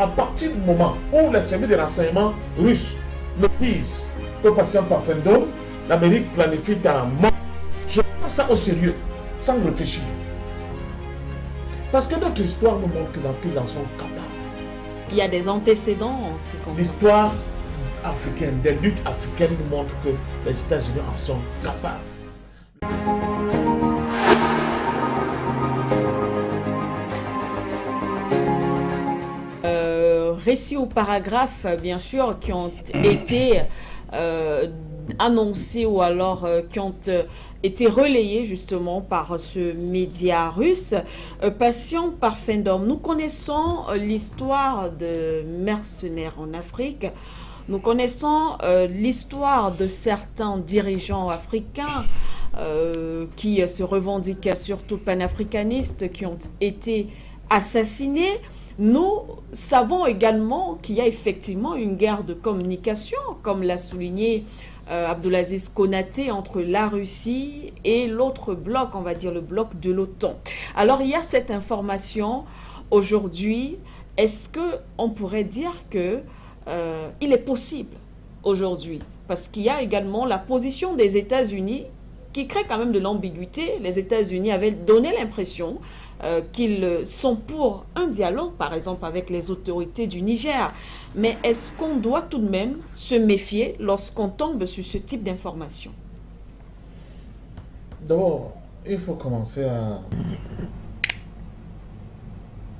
À partir du moment où les services de renseignement russes me disent que patient Parfendom, l'Amérique planifie un mort, je prends ça au sérieux, sans réfléchir. Parce que notre histoire nous montre qu'ils en sont capables. Il y a des antécédents en ce qui concerne. L'histoire africaine, des luttes africaines nous montrent que les États-Unis en sont capables. Récits ou paragraphes, bien sûr, qui ont été annoncés ou alors qui ont été relayés justement par ce média russe. Patient Parfendom, nous connaissons l'histoire de mercenaires en Afrique. Nous connaissons l'histoire de certains dirigeants africains qui se revendiquent surtout panafricanistes, qui ont été assassinés. Nous savons également qu'il y a effectivement une guerre de communication, comme l'a souligné Abdulaziz Konaté, entre la Russie et l'autre bloc, on va dire le bloc de l'OTAN. Alors il y a cette information aujourd'hui. Est-ce qu'on pourrait dire que il est possible aujourd'hui, parce qu'il y a également la position des États-Unis qui crée quand même de l'ambiguïté. Les États-Unis avaient donné l'impression qu'ils sont pour un dialogue, par exemple, avec les autorités du Niger. Mais est-ce qu'on doit tout de même se méfier lorsqu'on tombe sur ce type d'informations? D'abord, il faut commencer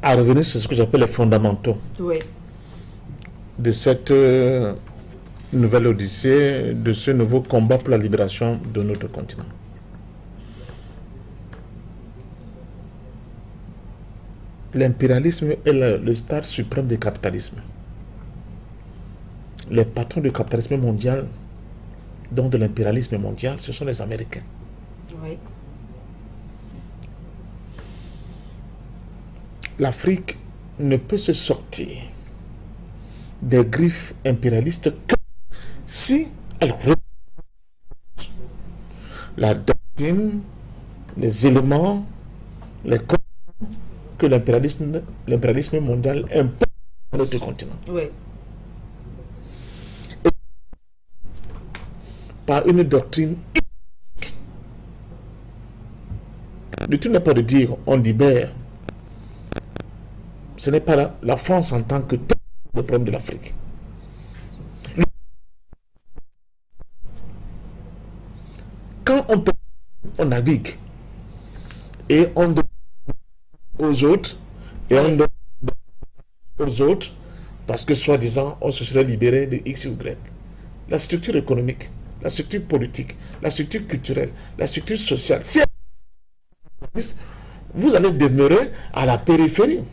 à revenir sur ce que j'appelle les fondamentaux de cette nouvelle odyssée, de ce nouveau combat pour la libération de notre continent. L'impérialisme est le stade suprême du capitalisme. Les patrons du capitalisme mondial, donc de l'impérialisme mondial, ce sont les Américains. Oui. L'Afrique ne peut se sortir des griffes impérialistes que si elle reprend la doctrine, les éléments, les codes que l'impérialisme mondial impose à notre continent. Oui. Et par une doctrine, le tout n'est pas de dire on libère. Ce n'est pas la France en tant que tel le problème de l'Afrique. Quand on navigue et on donne aux autres et on donne aux autres parce que soi-disant on se serait libéré de X ou Y, la structure économique, la structure politique, la structure culturelle, la structure sociale, si vous allez demeurer à la périphérie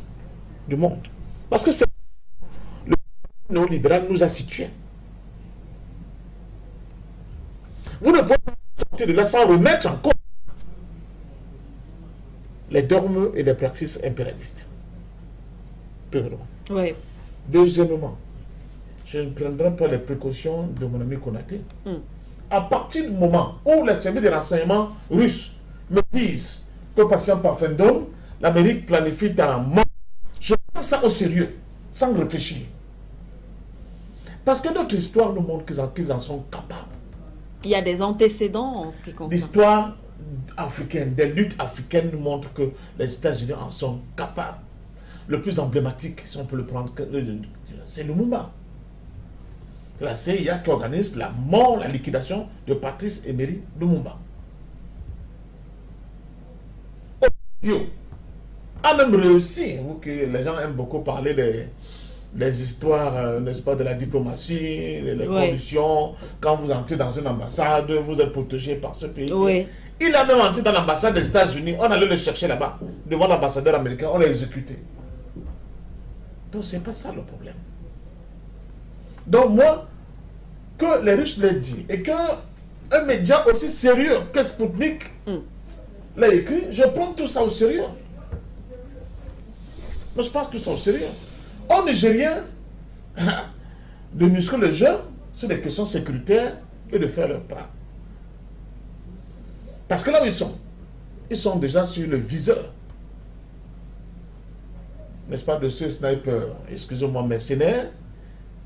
du monde. Parce que c'est le néolibéral nous a situés. Vous ne pouvez pas sortir de là sans remettre en cause les dogmes et les pratiques impérialistes. Premièrement. Oui. Deuxièmement, je ne prendrai pas les précautions de mon ami Konaté. À partir du moment où les services de renseignement russes me disent que patient Parfendom, l'Amérique planifie un mort, je prends ça au sérieux, sans réfléchir. Parce que notre histoire nous montre qu'ils en sont capables. Il y a des antécédents en ce qui concerne. L'histoire africaine, des luttes africaines nous montrent que les États-Unis en sont capables. Le plus emblématique, si on peut le prendre, c'est Lumumba. C'est la CIA qui organise la mort, la liquidation de Patrice Emery Lumumba. A même réussi, vous que les gens aiment beaucoup parler des histoires, n'est-ce pas, de la diplomatie, les conditions. Quand vous entrez dans une ambassade, vous êtes protégé par ce pays. Oui. Il a même entré dans l'ambassade des États-Unis, on allait le chercher là-bas, devant l'ambassadeur américain, on l'a exécuté. Donc c'est pas ça le problème. Donc moi, que les Russes l'aient dit, et qu'un média aussi sérieux que Sputnik l'a écrit, je prends tout ça au sérieux. Moi je pense tout ça au sérieux. On Nigériens de muscler le jeu sur des questions sécuritaires et de faire leur part. Parce que là où ils sont déjà sur le viseur. n'est-ce pas, de ce sniper, excusez-moi, mercenaire,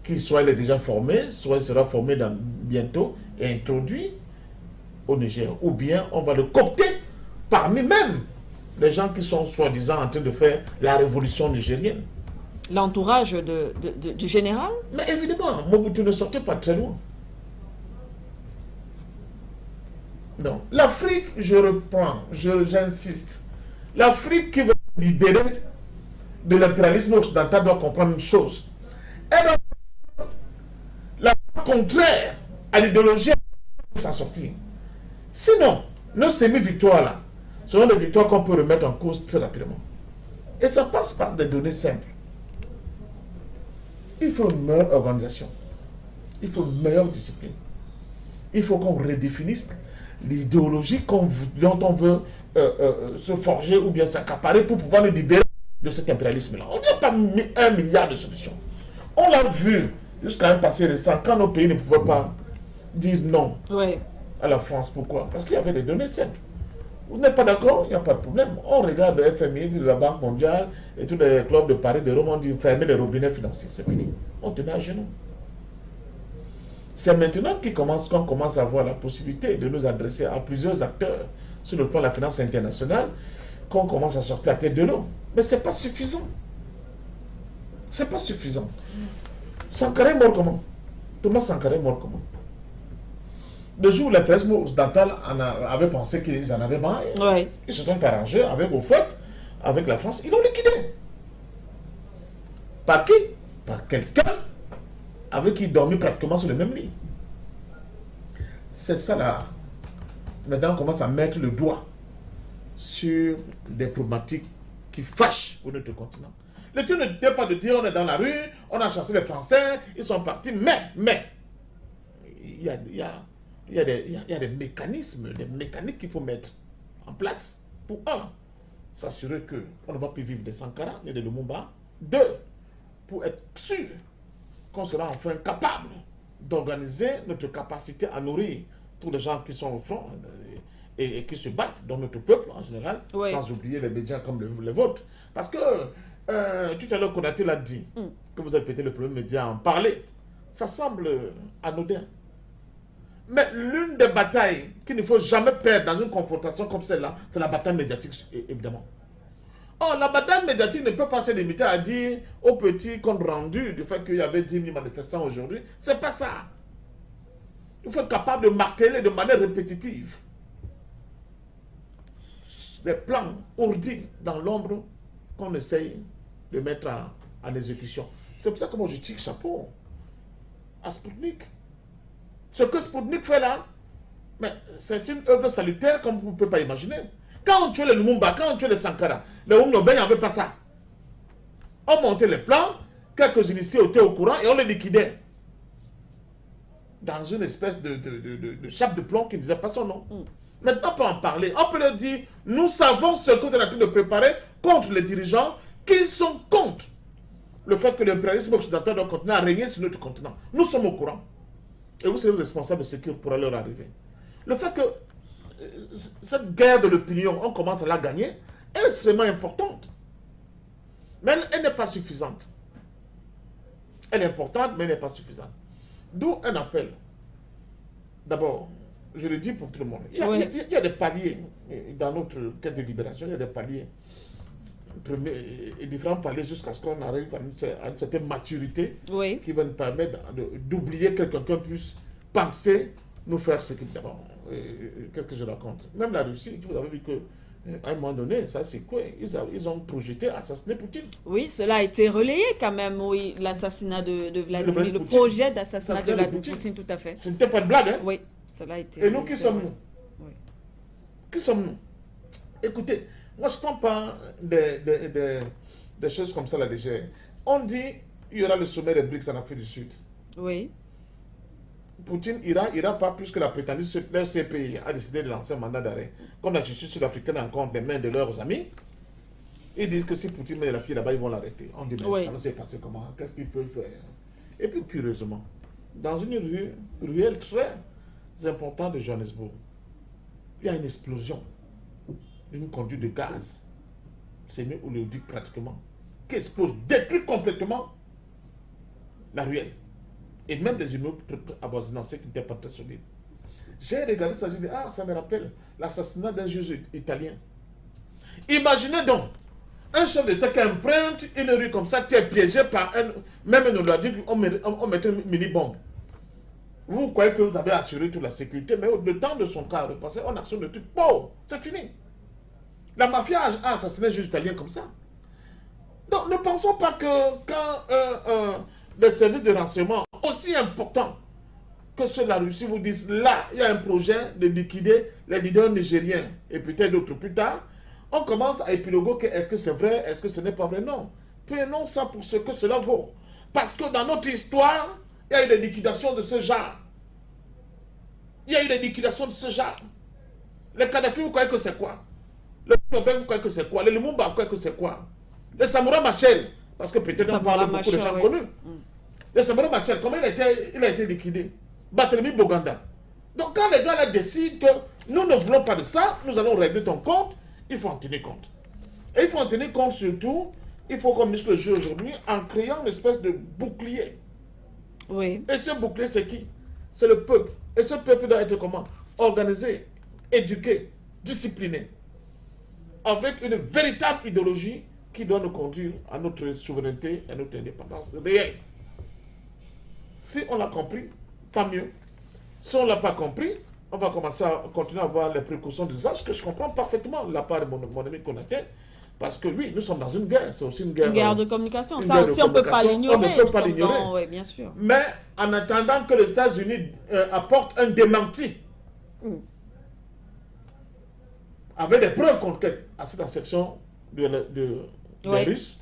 qui soit il est déjà formé, soit il sera formé bientôt et introduit au Niger. Ou bien on va le coopter parmi même les gens qui sont soi-disant en train de faire la révolution nigérienne. L'entourage du général? Mais évidemment, Mobutu ne sortait pas très loin. Non. L'Afrique, je reprends, j'insiste. L'Afrique qui veut se libérer de l'impérialisme occidental doit comprendre une chose. Elle doit la contraire à l'idéologie de s'en sortir. Sinon, nos semi-victoires là seront des victoires qu'on peut remettre en cause très rapidement. Et ça passe par des données simples. Il faut une meilleure organisation. Il faut une meilleure discipline. Il faut qu'on redéfinisse l'idéologie dont on veut se forger ou bien s'accaparer pour pouvoir nous libérer de cet impérialisme-là. On n'a pas mis 1 milliard de solutions. On l'a vu jusqu'à un passé récent, quand nos pays ne pouvaient pas dire non à la France. Pourquoi? Parce qu'il y avait des données simples. Vous n'êtes pas d'accord? Il n'y a pas de problème. On regarde le FMI, la Banque mondiale et tous les clubs de Paris, de Rome, on dit fermer les robinets financiers. C'est fini. On te met à genoux. C'est maintenant qu'on commence à avoir la possibilité de nous adresser à plusieurs acteurs sur le plan de la finance internationale, qu'on commence à sortir la tête de l'eau. Mais ce n'est pas suffisant. Ce n'est pas suffisant. Sankara est mort comment? Thomas Sankara est mort comment? Le jour où la presse occidentale avait pensé qu'ils en avaient marre, ils se sont arrangés avec Oufouette, avec la France, ils l'ont liquidé. Par qui? Par quelqu'un avec qui il dormait pratiquement sur le même lit. C'est ça là. Maintenant, on commence à mettre le doigt sur des problématiques qui fâchent pour notre continent. Le truc n'était pas de dire on est dans la rue, on a chassé les Français, ils sont partis, mais il y a des mécanismes, des mécaniques qu'il faut mettre en place pour, un, s'assurer qu'on ne va plus vivre des Sankara ni des Lumumba. Deux, pour être sûr qu'on sera enfin capable d'organiser notre capacité à nourrir tous les gens qui sont au front et qui se battent dans notre peuple en général, sans oublier les médias comme les vôtres. Parce que tout à l'heure, Konaté l'a dit, que vous avez pété le premier média à en parler. Ça semble anodin. Mais l'une des batailles qu'il ne faut jamais perdre dans une confrontation comme celle-là, c'est la bataille médiatique, évidemment. Oh, la bataille médiatique ne peut pas se limiter à dire au petit compte rendu du fait qu'il y avait 10 000 manifestants aujourd'hui. C'est pas ça. Il faut être capable de marteler de manière répétitive les plans ourdis dans l'ombre qu'on essaye de mettre en exécution. C'est pour ça que moi je tire chapeau à Sputnik. Ce que Sputnik fait là, mais c'est une œuvre salutaire comme vous ne pouvez pas imaginer. Quand on tuait les Lumumba, quand on tuait les Sankara, les Oumnoben n'avaient pas ça. On montait les plans, quelques initiés étaient au courant et on les liquidait. Dans une espèce de chape de plomb qui ne disait pas son nom. Maintenant, on peut en parler. On peut leur dire, nous savons ce qu'on est en train de préparer contre les dirigeants qui sont contre le fait que l'impérialisme occidental doit continuer à régner sur notre continent. Nous sommes au courant. Et vous serez responsables de ce qui pourra leur arriver. Le fait que cette guerre de l'opinion, on commence à la gagner, est extrêmement importante. Mais elle n'est pas suffisante. Elle est importante, mais elle n'est pas suffisante. D'où un appel. D'abord, je le dis pour tout le monde. Il y a des paliers dans notre quête de libération, il y a des paliers. Et différents paliers jusqu'à ce qu'on arrive à une certaine maturité qui va nous permettre d'oublier que quelqu'un puisse penser nous faire ce qu'il d'abord. Qu'est-ce que je raconte? Même la Russie, vous avez vu que à un moment donné, ça c'est quoi? Ils ont projeté assassiner Poutine. Oui, cela a été relayé quand même, oui, l'assassinat de Vladimir, le projet d'assassinat de Vladimir Poutine, tout à fait. Ce n'était pas de blague, hein? Oui, cela a été. Et nous, qui sommes-nous? Qui sommes-nous? Écoutez, moi je ne prends pas des choses comme ça là déjà. On dit il y aura le sommet des BRICS en Afrique du Sud. Oui. Poutine ira pas plus que la prétendue leur CPI a décidé de lancer un mandat d'arrêt. Comme la justice sud-africaine est encore des mains de leurs amis, ils disent que si Poutine met la pied là-bas, ils vont l'arrêter. On dit, mais ça va se passer comment? Qu'est-ce qu'ils peuvent faire? Et puis, curieusement, dans une ruelle très importante de Johannesburg, il y a une explosion d'une conduite de gaz semi-oléoduc pratiquement, qui explose, détruit complètement la ruelle. Et même les immeubles avoisinants, ceux qui n'étaient pas très solides. J'ai regardé ça, j'ai dit, ah, ça me rappelle l'assassinat d'un juge italien. Imaginez donc, un chef d'État qui emprunte une rue comme ça, qui est piégé par un... Même nous l'a dit qu'on mettait une mini-bombe. Vous croyez que vous avez assuré toute la sécurité, mais le temps de son cas repassé, on actionne le truc, bon, c'est fini. La mafia a assassiné un juge italien comme ça. Donc ne pensons pas que quand les services de renseignement aussi importants que ceux de la Russie vous disent, là, il y a un projet de liquider les leaders nigériens et peut-être d'autres plus tard, on commence à épiloguer que est-ce que c'est vrai, est-ce que ce n'est pas vrai, non. Prenons ça pour ce que cela vaut. Parce que dans notre histoire, il y a eu des liquidations de ce genre. Il y a eu des liquidations de ce genre. Les Kadhafi, vous croyez que c'est quoi? Le Kobe, vous croyez que c'est quoi? Le Lumumba, vous croyez que c'est quoi? Le Samoura Machel, parce que peut-être on parle beaucoup de gens connus. Le Samoura Machel, comment il a été liquidé? Barthélemy Boganda. Donc quand les gars là décident que nous ne voulons pas de ça, nous allons régler ton compte, il faut en tenir compte. Et il faut en tenir compte surtout, il faut qu'on muscle le jeu aujourd'hui en créant une espèce de bouclier. Oui. Et ce bouclier, c'est qui? C'est le peuple. Et ce peuple doit être comment? Organisé, éduqué, discipliné. Avec une véritable idéologie qui doit nous conduire à notre souveraineté et à notre indépendance réelle. Si on l'a compris, tant mieux. Si on ne l'a pas compris, on va commencer à continuer à avoir les précautions d'usage que je comprends parfaitement de la part de mon ami Konaté. Parce que oui, nous sommes dans une guerre. C'est aussi une guerre de communication. Ça aussi, on ne peut pas l'ignorer. On ne peut pas l'ignorer. Oui, bien sûr. Mais en attendant que les États-Unis apportent un démenti, avec des preuves concrètes à cette section des Russes,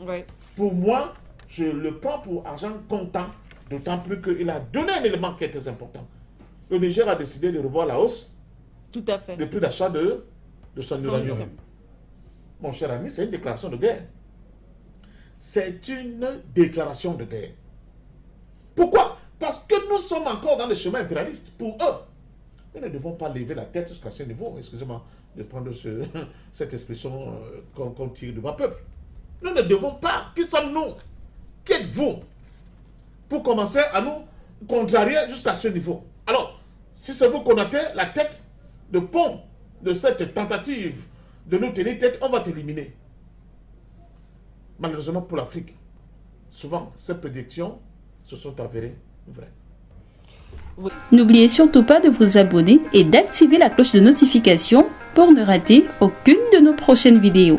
pour moi, je le prends pour argent comptant, d'autant plus qu'il a donné un élément qui est très important. Le Niger a décidé de revoir la hausse du prix d'achat de son uranium. Mon cher ami, c'est une déclaration de guerre. C'est une déclaration de guerre. Pourquoi? Parce que nous sommes encore dans le chemin impérialiste. Pour eux, nous ne devons pas lever la tête jusqu'à ce niveau. Excusez-moi de prendre cette expression qu'on tire de ma peuple. Nous ne devons pas. Qui sommes-nous? Qui êtes-vous? Pour commencer à nous contrarier jusqu'à ce niveau. Alors, si c'est vous qu'on a la tête de pont de cette tentative de nous tenir tête, on va t'éliminer. Malheureusement pour l'Afrique, souvent ces prédictions se sont avérées vraies. N'oubliez surtout pas de vous abonner et d'activer la cloche de notification pour ne rater aucune de nos prochaines vidéos.